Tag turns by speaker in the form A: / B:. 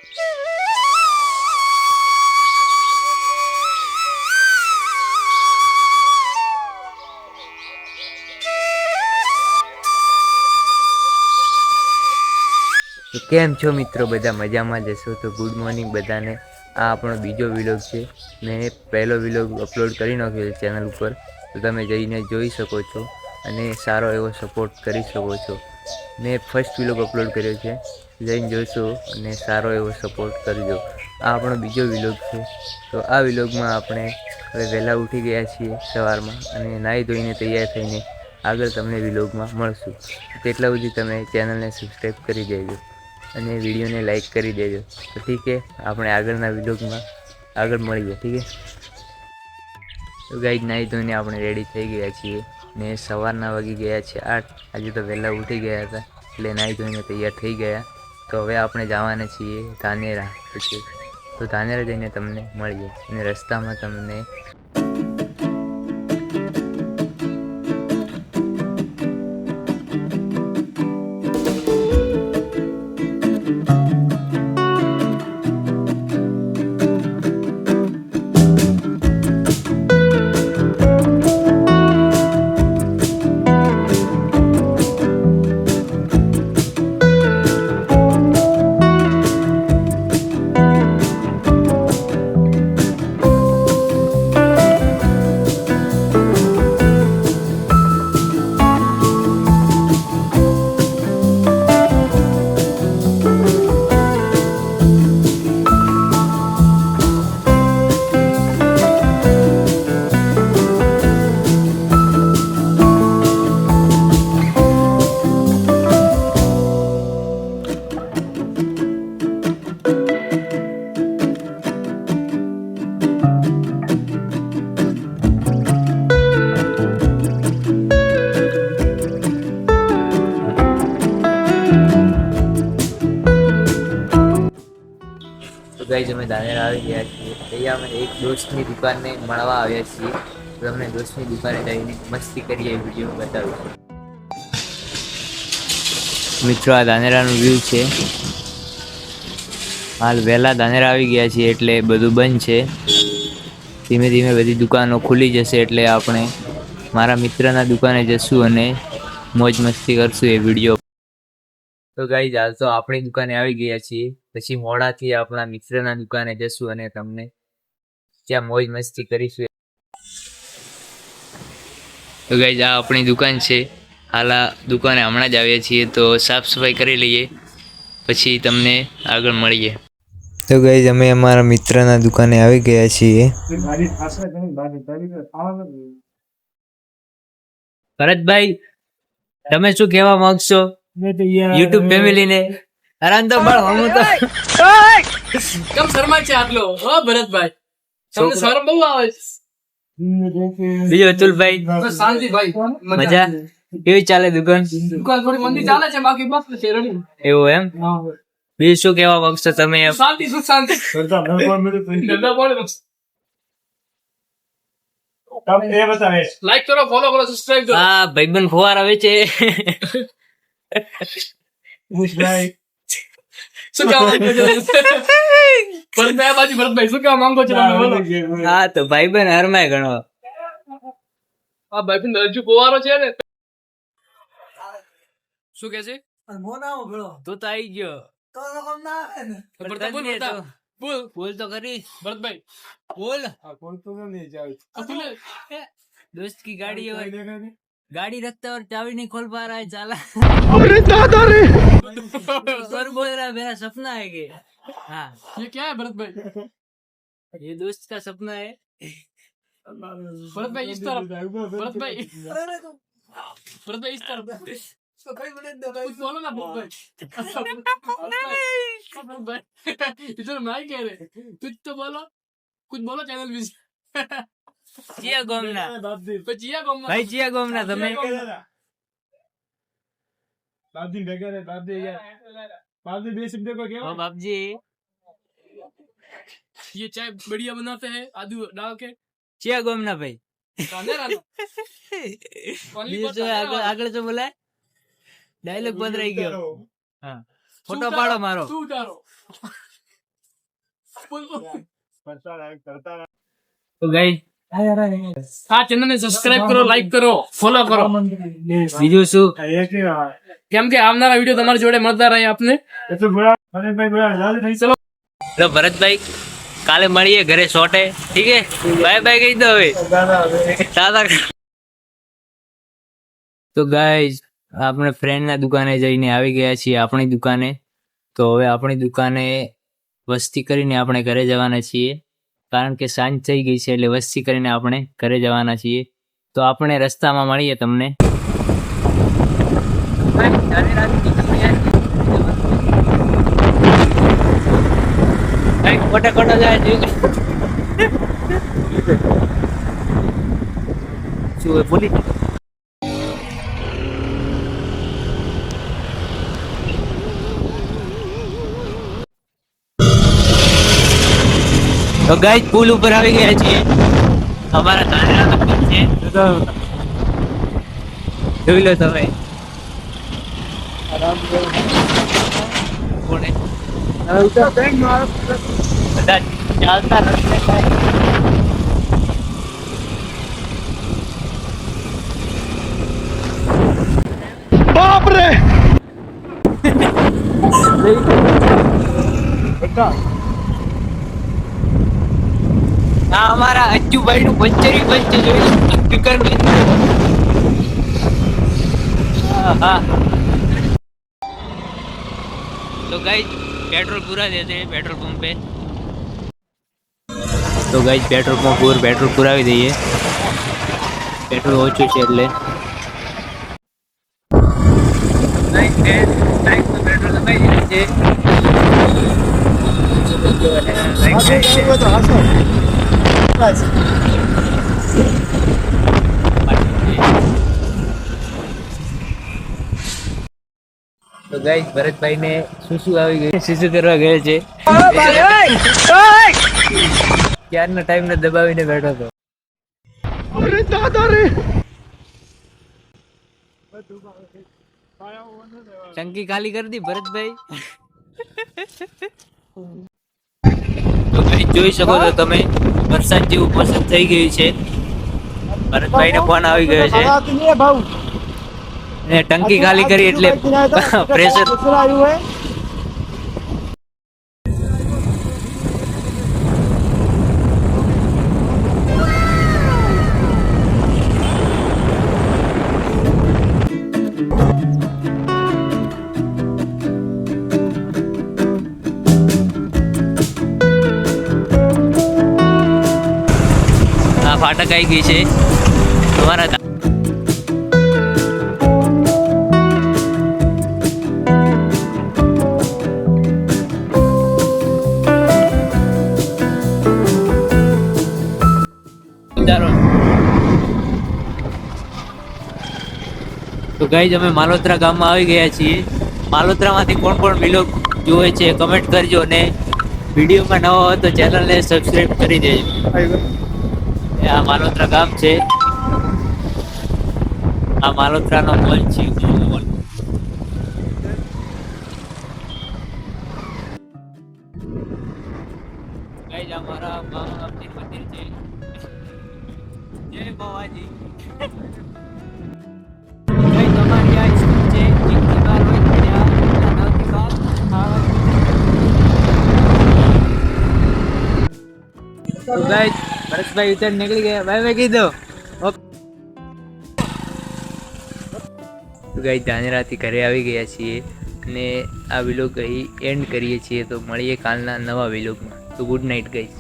A: તો કેમ છો મિત્રો? બધા મજામાં જશો તો ગુડ મોર્નિંગ બધાને. આ આપણો બીજો વિલોગ છે. મેં પહેલો વિલોગ અપલોડ કરી નાખ્યો છે ચેનલ ઉપર, તો તમે જઈને જોઈ શકો છો અને સારો એવો સપોર્ટ કરી શકો છો. મેં ફર્સ્ટ વિલોગ અપલોડ કર્યો છે, જઈને જોશો અને સારો એવો સપોર્ટ કરજો. આ આપણો બીજો વિલોગ છે. તો આ વિલોગમાં આપણે હવે વહેલા ઉઠી ગયા છીએ સવારમાં અને નાહી ધોઈને તૈયાર થઈને આગળ તમને વિલોગમાં મળશું. તેટલા સુધી તમે ચેનલને સબસ્ક્રાઈબ કરી દેજો અને વિડીયોને લાઈક કરી દેજો. તો ઠીક છે, આપણે આગળના વિડીયોમાં આગળ મળીએ. ઠીક છે. તો ગાઈઝ નાહી ધોઈને આપણે રેડી થઈ ગયા છીએ ને સવારના વાગી ગયા છે 8. આજે તો વહેલા ઉઠી ગયા હતા એટલે નાહી ધોઈને તૈયાર થઈ ગયા. તો હવે આપણે જવાના છીએ ધાનેરા. તો ધાનેરા જઈને તમને મળીએ અને રસ્તામાં તમને ગાઈઝ અમે ધાનેરા આવી ગયા છીએ. અહીંયા અમે એક દોસ્તની દુકાનને મળવા આવ્યા છીએ. તો તમને દોસ્તની દુકાને જઈને મસ્તી કરીએ એ વિડીયો બતાવીશું. મિત્રો આ ધાનેરાનું વ્યૂ છે. હાલ વહેલા ધાનેરા આવી ગયા છીએ એટલે બધું બંધ છે. ધીમે ધીમે બધી દુકાનો ખુલી જશે એટલે આપણે મારા મિત્રના દુકાને જશું અને મોજ મસ્તી કરશું એ વિડીયો. તો ગાઈઝ હાલ તો આપણી દુકાને આવી ગયા છીએ. પછી મોડાથી આપણા મિત્રના દુકાને જશું અને તમને ત્યાં મોજ મસ્તી કરીશું. તો ગાઈઝ આ આપણી દુકાન છે. હાલ આ દુકાને હમણાં જ આવ્યા છીએ તો સાફ સફાઈ કરી લઈએ, પછી તમને આગળ મળીએ. તો ગાઈઝ અમે અમારા મિત્રના દુકાને આવી ગયા છીએ. ભરતભાઈ, તમે શું કહેવા માંગશો યુટ્યુબ ફેમિલીને? આરામ તો બળ હમ તો
B: કેમ શર્મા છે આટલો? હો ભરતભાઈ, તમને શરમ બહુ આવે છે.
A: બીજો અતુલભાઈ,
B: શાંતિ ભાઈ,
A: મજા કેવી ચાલે દુકાન?
B: દુકાન થોડી મંદી ચાલે છે, બાકી બસ છે રેડી.
A: એવું એમ? બીજું શું કહેવા માંગશો તમે?
B: શાંતિ સુખ શાંતિ. ધંધા બોલે લાઈક કરો, ફોલો કરો, સબસ્ક્રાઇબ કરો.
A: હા ભાઈબંધ ફુવારા વેચે.
B: શું કહેવા માંગો છો ભરતભાઈ? બાજુ ભરતભાઈ શું કહેવા માંગો છો તમે બોલો.
A: હા તો ભાઈબંધ હરમાય ગણો.
B: આ ભાઈ હજુ ફુવારો છે ને. શું કે છે?
A: તું તો આવી ગયો.
B: બોલ
A: બોલ તો કરી
B: ભરતભાઈ,
A: બોલ. दोस्त की गाड़ी और गाड़ी रखता और चाबी नहीं खोल पा रहा है साला. अरे दादा रे. सर बोल रहा है मेरा सपना है कि हाँ
B: ये क्या है भरतभाई?
A: ये दोस्त का सपना है.
B: भरतभाई इस तरफ, भरतभाई इस तरफ. कुछ बोलो ना भरतभाई. इधर मैं कह रहे कुछ तो बोलो, कुछ बोलो चैनल भी.
A: चिया गोमना
B: चिया गोमना
A: भाई, चिया गोमना તમે
C: बापजी बेगर है, बापजी यार बापजी बेस सिंधे को क्या?
A: ओ बापजी,
B: ये चाय बढ़िया बनाते हैं आदू डाल के.
A: चिया गोमना भाई.
B: બીજું
A: જો આગળ જો બોલાય ડાયલોગ બંધ રહી ગયો. હા ફોટો પાડો મારો.
B: તું ઉતારો. તો ગાઈસ આ ચેનલ ને સબસ્ક્રાઇબ કરો, લાઈક કરો, ફોલો કરો. બીજું શું, કેમ કે આવનારા વિડીયો તમારી જોડે મળતા રહે આપને. ચલો
A: તો ભરતભાઈ કાલે મળીએ ઘરે શોર્ટે, ઠીક હે? બાય બાય કહી દો હવે. તો ગાઈઝ આપણે ફ્રેન્ડના દુકાને જઈને આવી ગયા છીએ આપણી દુકાને. તો હવે આપણી દુકાને વસ્તી કરીને આપણે ઘરે જવાના છીએ, કારણ કે સાંજ થઈ ગઈ છે એટલે વસ્તી કરીને આપણે ઘરે જવાના છીએ. તો આપણે રસ્તામાં મળીએ તમને. ખોટા ખોટા જાય શું બોલી. તો ગાઈસ પુલ ઉપર આવી ગયા છીએ. અમારા તારા પુલ છે, જોઈ લો તમે. કોણે બધા ચાલતા રસ્તે બાપ રે. અમારા અચ્ચુભાઈ નું પંચરી પંચ જોઈ સ્પીકર. તો ગાઈસ પેટ્રોલ પૂરા દેते हैं पेट्रोल पंप पे. તો ગાઈસ પેટ્રોલ પંપ પર પેટ્રોલ પુરાવી દઈએ. પેટ્રોલ ઓછું છે એટલે પેટ્રોલ લગાવી દીધું છે. તો ગાઈસ ભરતભાઈ ને શું આવી ગયું, શું કરવા ગયે છે. ક્યારનો ટાઈમ ને દબાવીને બેઠો હતો. ટંકી ખાલી કરી દી ભરતભાઈ. તો ગાઈસ જોઈ શકો છો તમે, વરસાદ જેવું પસંદ થઈ ગયું છે. ભરતભાઈ ને ફોન આવી ગયો છે ને ટંકી ખાલી કરી એટલે પ્રેશર. ફાટક આવી ગઈ છે તમારા. તો ગાઈઝ અમે માલોત્રા ગામમાં આવી ગયા છીએ. માલોત્રામાંથી કોણ કોણ વિલોગ જોવે છે કમેન્ટ કરજો, અને વિડીયોમાં નવો હોય તો ચેનલને સબસ્ક્રાઇબ કરી દેજો. આ માલોત્રા ગામ છે, આ માલોત્રાનો મોલ છે. ગાઈઝ અમારા બાબાજી મંદિર છે. જય બાવાજી. ગાઈઝ અમારી આ સ્કૂલ છે, જીતની બાર હોય ત્યાં નવથી બાર તો ગાઈઝ ભરતભાઈ ઉતર નીકળી ગયા. ભાઈ ભાઈ કીધો તો ગાઈઝ ધાનેરાથી ઘરે આવી ગયા છીએ અને આ વિલોગ અહીં એન્ડ કરીએ છીએ. તો મળીએ કાલના નવા વિલોગમાં. તો ગુડ નાઇટ ગાઈઝ.